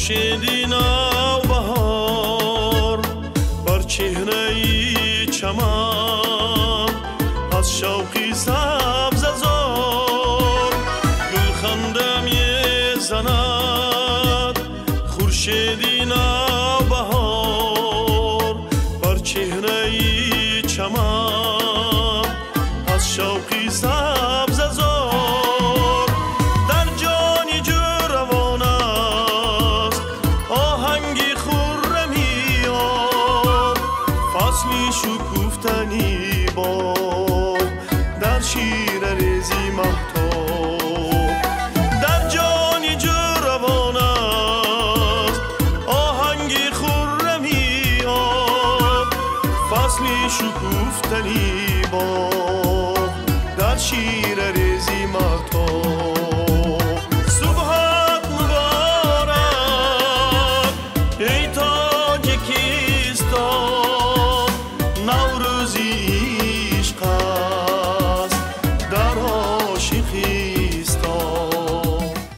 خورشیدی نوبهار بر چهره چمن از شوقی سبز زار گلخنده میزند خورشیدی نوبهار بر چهره چمن از شوقی سبز زار در جانی جوروان است آهنگی خرمی آب فصلی شکوفتنی باب در شیر ریزی مهتاب در جانی جوروان است آهنگی خرمی آب فصلی شکوفتنی باب